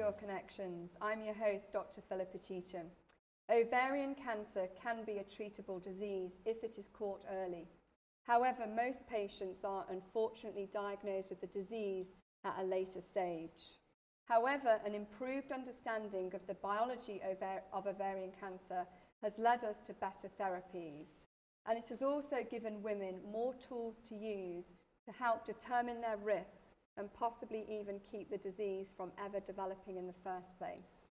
Cure Connections. I'm your host, Dr. Philippa Cheetham. Ovarian cancer can be a treatable disease if it is caught early. However, most patients are unfortunately diagnosed with the disease at a later stage. However, an improved understanding of the biology of ovarian cancer has led us to better therapies. And it has also given women more tools to use to help determine their risk and possibly even keep the disease from ever developing in the first place.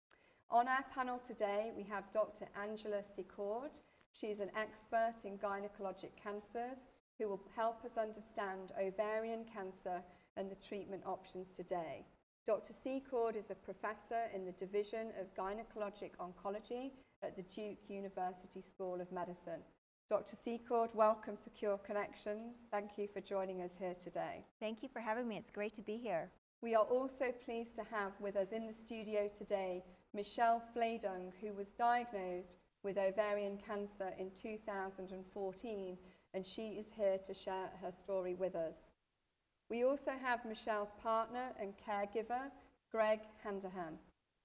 On our panel today, we have Dr. Alvarez Secord. She's an expert in gynecologic cancers who will help us understand ovarian cancer and the treatment options today. Dr. Secord is a professor in the Division of Gynecologic Oncology at the Duke University School of Medicine. Dr. Secord, welcome to Cure Connections. Thank you for joining us here today. Thank you for having me. It's great to be here. We are also pleased to have with us in the studio today Michelle Fleadom, who was diagnosed with ovarian cancer in 2014, and she is here to share her story with us. We also have Michelle's partner and caregiver, Greg Handahan.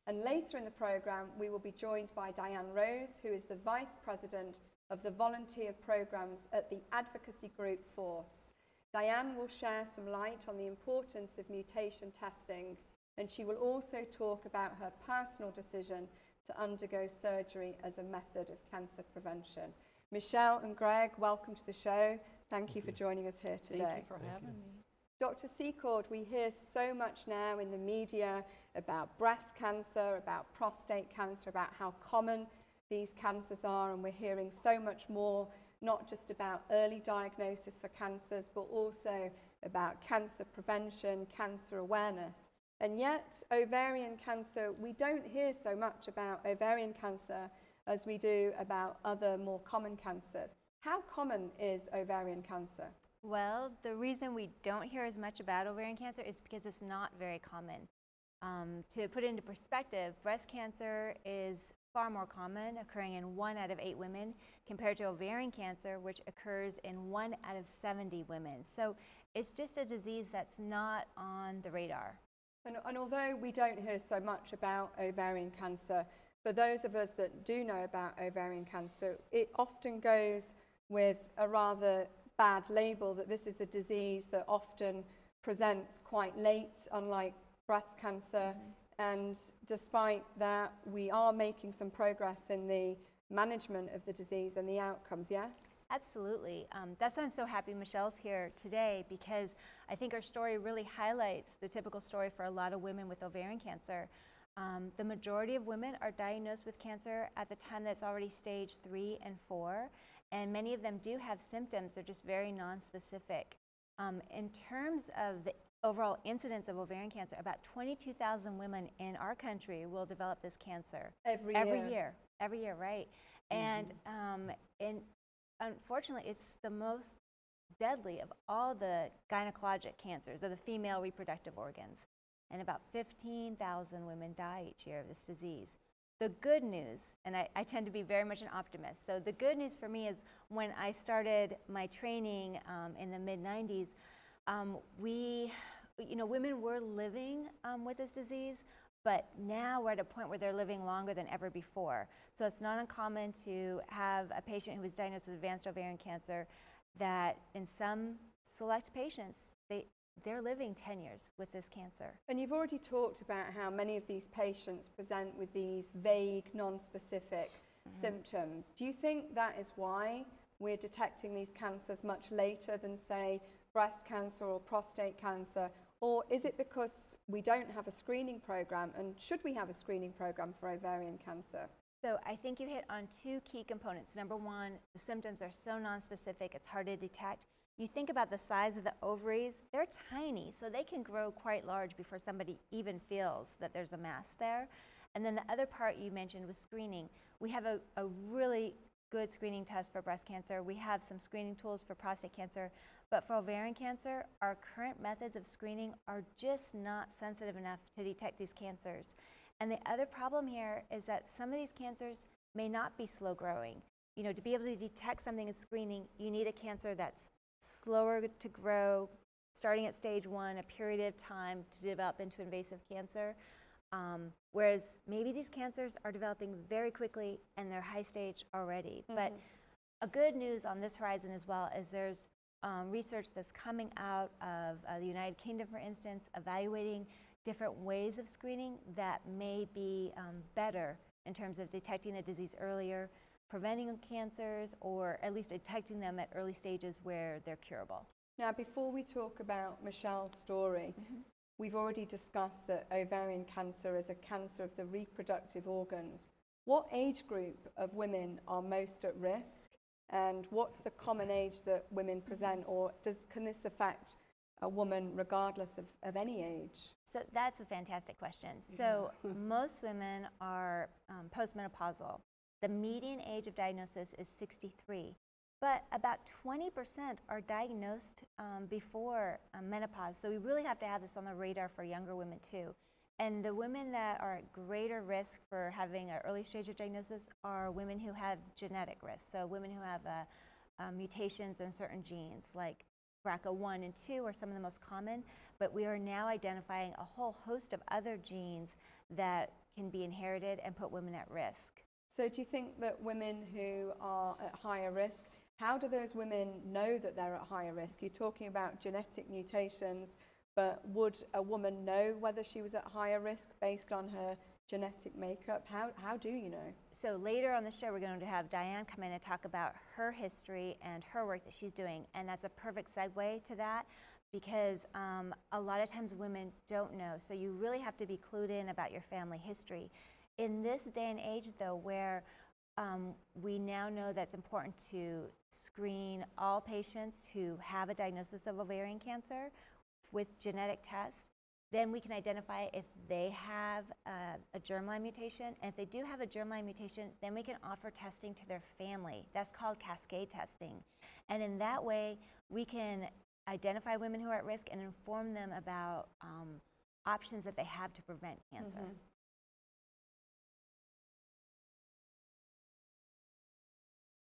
And later in the program, we will be joined by Diane Rose, who is the Vice President of the Volunteer Programs at the advocacy group Force. Diane will share some light on the importance of mutation testing, and she will also talk about her personal decision to undergo surgery as a method of cancer prevention. Michelle and Greg, welcome to the show. Thank you for joining us here today. Thank you for having me. Dr. Secord, we hear so much now in the media about breast cancer, about prostate cancer, about how common these cancers are, and we're hearing so much more, not just about early diagnosis for cancers, but also about cancer prevention, cancer awareness. And yet, ovarian cancer, we don't hear so much about ovarian cancer as we do about other more common cancers. How common is ovarian cancer? Well, the reason we don't hear as much about ovarian cancer is because it's not very common. To put it into perspective, breast cancer is far more common, occurring in 1 out of 8 women, compared to ovarian cancer, which occurs in 1 out of 70 women. So it's just a disease that's not on the radar. And although we don't hear so much about ovarian cancer, for those of us that do know about ovarian cancer, it often goes with a rather bad label that this is a disease that often presents quite late, unlike breast cancer. And despite that, we are making some progress in the management of the disease and the outcomes, yes? Absolutely. That's why I'm so happy Michelle's here today, because I think her story really highlights the typical story for a lot of women with ovarian cancer. The majority of women are diagnosed with cancer at the time that's already stage 3 and 4, and many of them do have symptoms. They're just very nonspecific. In terms of the overall incidence of ovarian cancer, about 22,000 women in our country will develop this cancer. Every year, right? And unfortunately, it's the most deadly of all the gynecologic cancers, or the female reproductive organs. And about 15,000 women die each year of this disease. The good news, and I tend to be very much an optimist, so the good news for me is when I started my training in the mid-90s, women were living with this disease, but now we're at a point where they're living longer than ever before. So it's not uncommon to have a patient who was diagnosed with advanced ovarian cancer that in some select patients, they're living 10 years with this cancer. And you've already talked about how many of these patients present with these vague, non-specific symptoms. Do you think that is why we're detecting these cancers much later than, say, breast cancer or prostate cancer? Or is it because we don't have a screening program? And should we have a screening program for ovarian cancer? So I think you hit on 2 key components. Number one, the symptoms are so nonspecific, it's hard to detect. You think about the size of the ovaries, they're tiny, so they can grow quite large before somebody even feels that there's a mass there. And then the other part you mentioned was screening. We have a really good screening test for breast cancer. We have some screening tools for prostate cancer. But for ovarian cancer, our current methods of screening are just not sensitive enough to detect these cancers. And the other problem here is that some of these cancers may not be slow growing. You know, to be able to detect something in screening, you need a cancer that's slower to grow, starting at stage 1, a period of time to develop into invasive cancer. Whereas maybe these cancers are developing very quickly and they're high stage already. But a good news on this horizon as well is there's research that's coming out of the United Kingdom, for instance, evaluating different ways of screening that may be better in terms of detecting the disease earlier, preventing cancers, or at least detecting them at early stages where they're curable. Now, before we talk about Michelle's story, we've already discussed that ovarian cancer is a cancer of the reproductive organs. What age group of women are most at risk, and what's the common age that women present, or can this affect a woman regardless of any age? So that's a fantastic question. So most women are postmenopausal. The median age of diagnosis is 63, but about 20% are diagnosed before menopause. So we really have to have this on the radar for younger women too. And the women that are at greater risk for having an early stage of diagnosis are women who have genetic risk. So women who have mutations in certain genes, like BRCA1 and 2 are some of the most common, but we are now identifying a whole host of other genes that can be inherited and put women at risk. So do you think that women who are at higher risk, how do those women know that they're at higher risk? You're talking about genetic mutations, but would a woman know whether she was at higher risk based on her genetic makeup? How do you know? So later on the show, we're going to have Diane come in and talk about her history and her work that she's doing, and that's a perfect segue to that, because a lot of times women don't know, so you really have to be clued in about your family history. In this day and age, though, where we now know that it's important to screen all patients who have a diagnosis of ovarian cancer with genetic tests, then we can identify if they have a germline mutation. And if they do have a germline mutation, then we can offer testing to their family. That's called Cascade Testing. And in that way, we can identify women who are at risk and inform them about options that they have to prevent cancer.